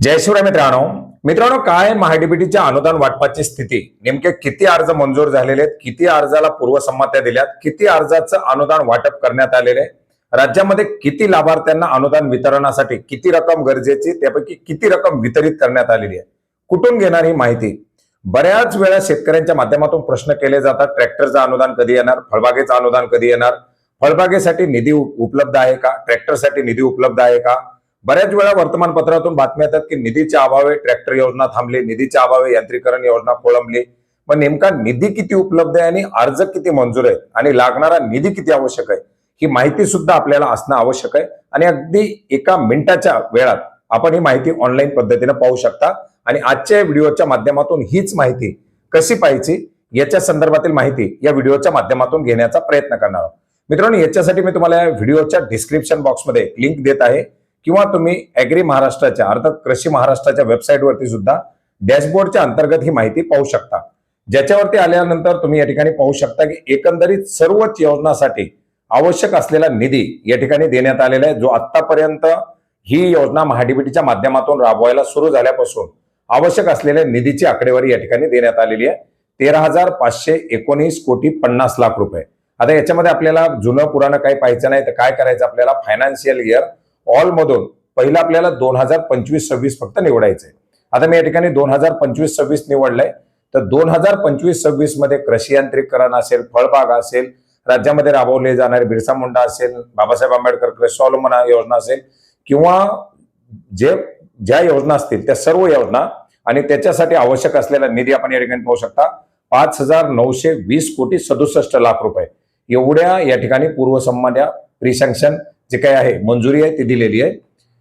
जय शिवराय मित्रांनो काय महाडीबीटीच्या अनुदान वाटपाची स्थिती, नेमके किती अर्ज मंजूर झालेले आहेत, किती अर्जाला पूर्वसंमत्या दिल्यात, किती अर्जाचं अनुदान वाटप करण्यात आलेले आहे, राज्यामध्ये किती लाभार्थ्यांना अनुदान वितरणासाठी किती रक्कम गरजेची, त्यापैकी किती रक्कम वितरित करण्यात आलेली आहे, कुठून घेणार ही माहिती। बऱ्याच वेळा शेतकऱ्यांच्या माध्यमातून प्रश्न केले जातात, ट्रॅक्टरचं अनुदान कधी येणार, फळबागेचं अनुदान कधी येणार, फळबागेसाठी निधी उपलब्ध आहे का, ट्रॅक्टरसाठी निधी उपलब्ध आहे का। बऱ्याच वेळा वर्तमानपत्रातून बातम्या येतात की निधीच्या अभावे ट्रॅक्टर योजना थांबली, निधीच्या अभावे यांत्रिकरण योजना खोळंबली। पण नेमका निधी किती उपलब्ध आहे आणि अर्ज किती मंजूर आहेत आणि लागणारा निधी किती आवश्यक आहे, ही माहिती सुद्धा आपल्याला असणं आवश्यक आहे। आणि अगदी एका मिनिटाच्या वेळात आपण ही माहिती ऑनलाईन पद्धतीने पाहू शकता। आणि आजच्या व्हिडिओच्या माध्यमातून हीच माहिती कशी पाहायची याच्या संदर्भातील माहिती या व्हिडिओच्या माध्यमातून घेण्याचा प्रयत्न करणार आहोत। मित्रांनो, याच्यासाठी मी तुम्हाला या व्हिडिओच्या डिस्क्रिप्शन बॉक्समध्ये लिंक देत आहे, किंवा तुम्ही ॲग्री महाराष्ट्राच्या अर्थात कृषी महाराष्ट्राच्या वेबसाईटवरती सुद्धा डॅशबोर्डच्या अंतर्गत ही माहिती पाहू शकता। ज्याच्यावरती आल्यानंतर तुम्ही या ठिकाणी पाहू शकता की एकंदरीत सर्वच योजनांसाठी आवश्यक असलेला निधी या ठिकाणी देण्यात आलेला आहे, जो आतापर्यंत ही योजना महाडीबीटीच्या माध्यमातून राबवायला सुरू झाल्यापासून आवश्यक असलेल्या निधीची आकडेवारी या ठिकाणी देण्यात आलेली आहे, 13,519 कोटी 50 लाख रुपये। आता याच्यामध्ये आपल्याला जुनं पुराणं काही पाहायचं नाही, तर काय करायचं, आपल्याला फायनान्शियल इयर ऑल मधून पहिला आपल्याला 2025-26 फक्त निवडायचंय। आता मी या ठिकाणी 2025-26 निवडलंय, तर 2025-26 मध्ये कृषी यांत्रिकरण असेल, फळबाग असेल, राज्यामध्ये राबवले जाणारे बिरसा मुंडा असेल, बाबासाहेब आंबेडकर कृषी स्वावलंबन योजना असेल, किंवा ज्या योजना असतील त्या सर्व योजना आणि त्याच्यासाठी आवश्यक असलेला निधी आपण या ठिकाणी पाहू शकता, 5,920 कोटी 67 लाख रुपये एवढ्या या ठिकाणी पूर्वसंमत्या प्रीसँक्शन जे काही आहे मंजुरी आहे ती दिलेली आहे।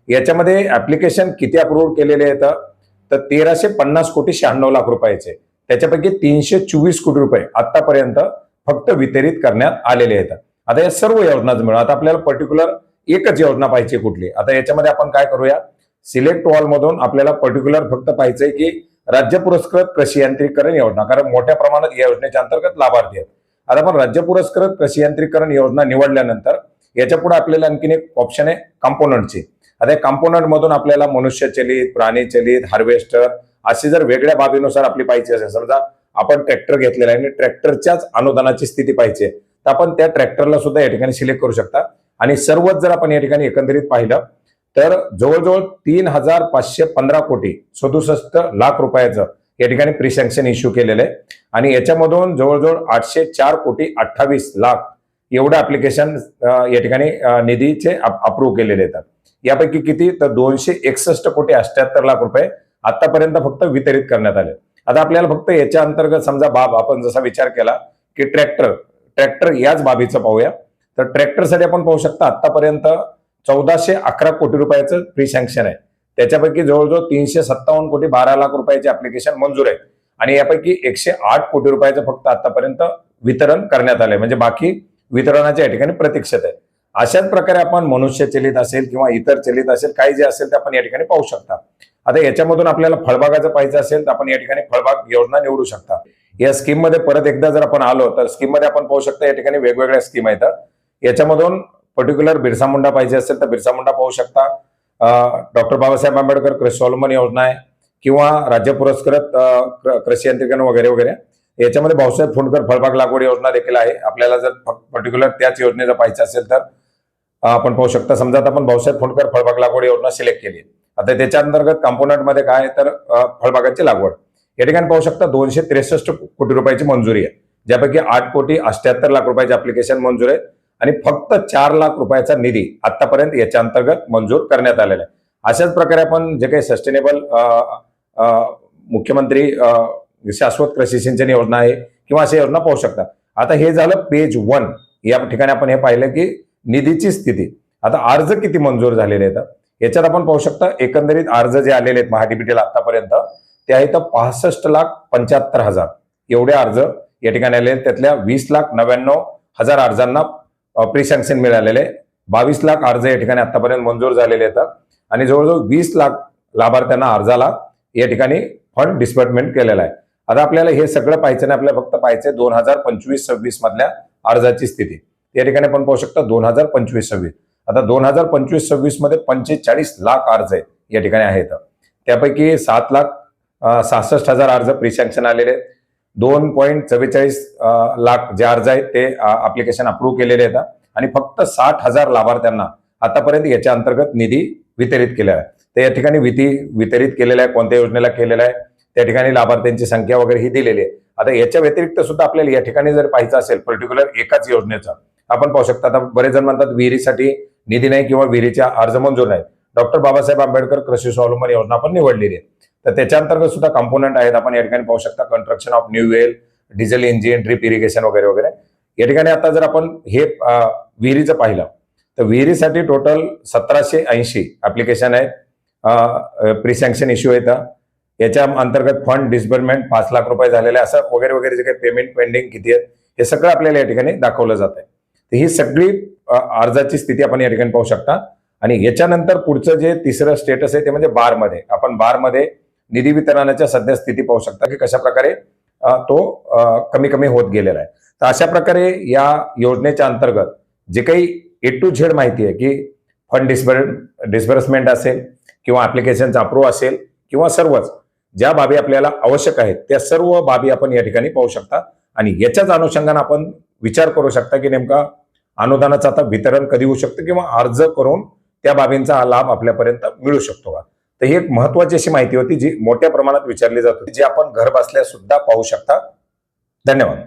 याच्यामध्ये ऍप्लिकेशन किती अप्रूव्ह केलेले आहेत, तर 1,350 कोटी 96 लाख रुपयाचे, त्याच्यापैकी 324 कोटी रुपये आतापर्यंत फक्त वितरित करण्यात आलेले आहेत। आता या सर्व योजना मिळून आता आपल्याला पर्टिक्युलर एकच योजना पाहिजे कुठली। आता याच्यामध्ये आपण काय करूया, सिलेक्ट ऑल मधून आपल्याला पर्टिक्युलर फक्त पाहिजे की राज्य पुरस्कृत कृषी यांत्रिकरण योजना, कारण मोठ्या प्रमाणात या योजनेच्या अंतर्गत लाभार्थी आहेत। आता आपण राज्य पुरस्कृत कृषी यांत्रिकरण योजना निवडल्यानंतर याच्या पुढे आपल्याला आणखीन एक ऑप्शन आहे कंपोनंटची। आता या कंपोनंट मधून आपल्याला मनुष्यचलित, प्राणीचलित, हार्वेस्टर अशी जर वेगळ्या बाबीनुसार आपली पाहिजे असेल, समजा आपण ट्रॅक्टर घेतलेला आहे आणि ट्रॅक्टरच्याच अनुदानाची स्थिती पाहिजे, तर आपण त्या ट्रॅक्टरला सुद्धा या ठिकाणी सिलेक्ट करू शकता। आणि सर्वच जर आपण या ठिकाणी एकंदरीत पाहिलं तर जवळजवळ 3,515 कोटी 67 लाख रुपयाचं या ठिकाणी प्रीसँक्शन इश्यू केलेलं आहे। आणि याच्यामधून जवळजवळ 804 कोटी 28 लाख एवढं ऍप्लिकेशन या ठिकाणी निधीचे अप्रूव्ह केलेले आहेत। यापैकी किती, तर 261 कोटी 78 लाख रुपये आतापर्यंत फक्त वितरित करण्यात आले। आता आपल्याला फक्त याच्या अंतर्गत समजा बाब आपण जसा विचार केला की ट्रॅक्टर याच बाबीचं पाहूया, तर ट्रॅक्टरसाठी आपण पाहू शकता आतापर्यंत 1,411 कोटी रुपयाचं प्रीसँक्शन आहे, त्याच्यापैकी जवळजवळ 357 कोटी 12 लाख रुपयाचे ऍप्लिकेशन मंजूर आहेत। आणि यापैकी 108 कोटी रुपयाचं फक्त आतापर्यंत वितरण करण्यात आलंय, म्हणजे बाकी वितरणाच्या या ठिकाणी प्रतीक्षेत आहे। अशाच प्रकारे आपण मनुष्यचलित असेल किंवा इतर चलित असेल, काही जे असेल ते आपण या ठिकाणी पाहू शकता। आता याच्यामधून आपल्याला फळबागाचं पाहिजे असेल तर आपण या ठिकाणी फळबाग योजना निवडू शकता। या स्कीम मध्ये परत एकदा जर आपण आलो तर स्कीम मध्ये आपण पाहू शकता या ठिकाणी वेगवेगळ्या स्कीम आहेत। याच्यामधून पर्टिक्युलर बिरसा मुंडा पाहिजे असेल तर बिरसा मुंडा पाहू शकता, डॉक्टर बाबासाहेब आंबेडकर कृषी स्वावलंबन योजना आहे, किंवा राज्य पुरस्कृत कृषी यांत्रिकरण वगैरे वगैरे। याच्यामध्ये भाऊसाहेब फुंडकर फळबाग लागवड योजना देखील आहे। आपल्याला जर पर्टिक्युलर त्याच योजनेचं पाहिजे असेल तर आपण पाहू शकता, समजा आता आपण भाऊसाहेब फुंडकर फळबाग लागवड योजना सिलेक्ट केली, आता त्याच्या अंतर्गत कंपोनंट मध्ये काय तर फळबागाची लागवड या ठिकाणी पाहू शकता 263 कोटी रुपयाची मंजुरी आहे, ज्यापैकी 8 कोटी 78 लाख रुपयाचे ऍप्लिकेशन मंजूर आहे आणि फक्त 4 लाख रुपयाचा निधी आतापर्यंत याच्या अंतर्गत मंजूर करण्यात आलेला आहे। अशाच प्रकारे आपण जे काही सस्टेनेबल मुख्यमंत्री शाश्वत कृषी सिंचन योजना आहे किंवा अशा योजना पाहू शकता। आता हे झालं पेज 1, या ठिकाणी आपण हे पाहिलं की निधीची स्थिती। आता अर्ज किती मंजूर झालेले आहेत याच्यात आपण पाहू शकता, एकंदरीत अर्ज जे आलेले आहेत महाडीबीटीला आतापर्यंत ते आहेत 65,75,000 एवढे अर्ज या ठिकाणी आले। त्यातल्या 20,99,000 अर्जांना प्रीसँक्शन मिळालेले, 22 लाख अर्ज या ठिकाणी आतापर्यंत मंजूर झालेले आहेत आणि जवळजवळ 20 लाख लाभार्थ्यांना अर्जाला या ठिकाणी फंड डिस्बर्समेंट केलेला आहे। आता आपल्याला हे सगळं पाहायचं नाही, आपल्याला फक्त पाहायचंय 2025-26 मधल्या अर्जाची स्थिती। या ठिकाणी आपण पाहू शकता 2025-26, आता 2025-26 मध्ये 45 लाख अर्ज या ठिकाणी आहेत। त्यापैकी 7,66,000 अर्ज प्री सँक्शन आलेले आहेत. 2.44 लाख जे अर्ज आहेत ते ऍप्लिकेशन अप्रूव्ह केलेले आहेत आणि फक्त 60,000 लाभार्थ्यांना आतापर्यंत याच्या अंतर्गत निधी वितरित केला आहे. तर या ठिकाणी वितरित केलेला आहे, कोणत्या योजनेला केलेला आहे, त्या ठिकाणी लाभार्थ्यांची संख्या वगैरे ही दिलेली आहे. आता याच्या व्यतिरिक्त सुद्धा आपल्याला या ठिकाणी जर पाहायचं असेल पर्टिक्युलर एकाच योजनेचा, आपण पाहू शकता. आता बरेच जण म्हणतात विहिरीसाठी निधी नाही किंवा विहिरीच्या अर्ज मंजूर नाही. डॉक्टर बाबासाहेब आंबेडकर कृषी स्वावलंबन योजना आपण निवडलेली आहे. तर त्याच्या अंतर्गत सुद्धा कंपोनंट आहेत. आपण या ठिकाणी पाहू शकता construction of new well, diesel engine, drip irrigation वगैरे वगैरे. या ठिकाणी आता जर आपण हे विहिरीचं पाहिलं तर विहिरीसाठी टोटल 1780 ऍप्लिकेशन आहेत, प्री सँक्शन इश्यू येतं. याच्या अंतर्गत फंड डिस्बर्समेंट 5 लाख रुपये झालेले असं वगैरे वगैरे जे काही पेमेंट पेंडिंग किती आहे हे सगळं आपल्याला या ठिकाणी दाखवलं जात आहे. तर ही सगळी अर्जाची स्थिती आपण या ठिकाणी पाहू शकता. आणि याच्यानंतर पुढचं जे तिसरं स्टेटस आहे ते म्हणजे बारमध्ये. आपण बारमध्ये निधी वितरणाच्या सध्या स्थिती पाहू शकता की कशा प्रकारे तो कमी कमी होत गेलेला आहे. तर अशा प्रकारे या योजनेच्या अंतर्गत जे काही A to Z माहिती आहे की फंड डिस्बर्समेंट असेल किंवा ऍप्लिकेशनचा अप्रूव्ह असेल किंवा सर्वच ज्या बाबी आपल्याला आवश्यक आहेत त्या सर्व बाबी आपण या ठिकाणी पाहू शकता. आणि याच्याच अनुषंगाने आपण विचार करू शकता की नेमका अनुदानाचं आता वितरण कधी होऊ शकतं किंवा अर्ज करून त्या बाबींचा लाभ आपल्यापर्यंत मिळू शकतो का. तर ही एक महत्वाची अशी माहिती होती जी मोठ्या प्रमाणात विचारली जात होती, जी आपण घर बसल्या सुद्धा पाहू शकता. धन्यवाद.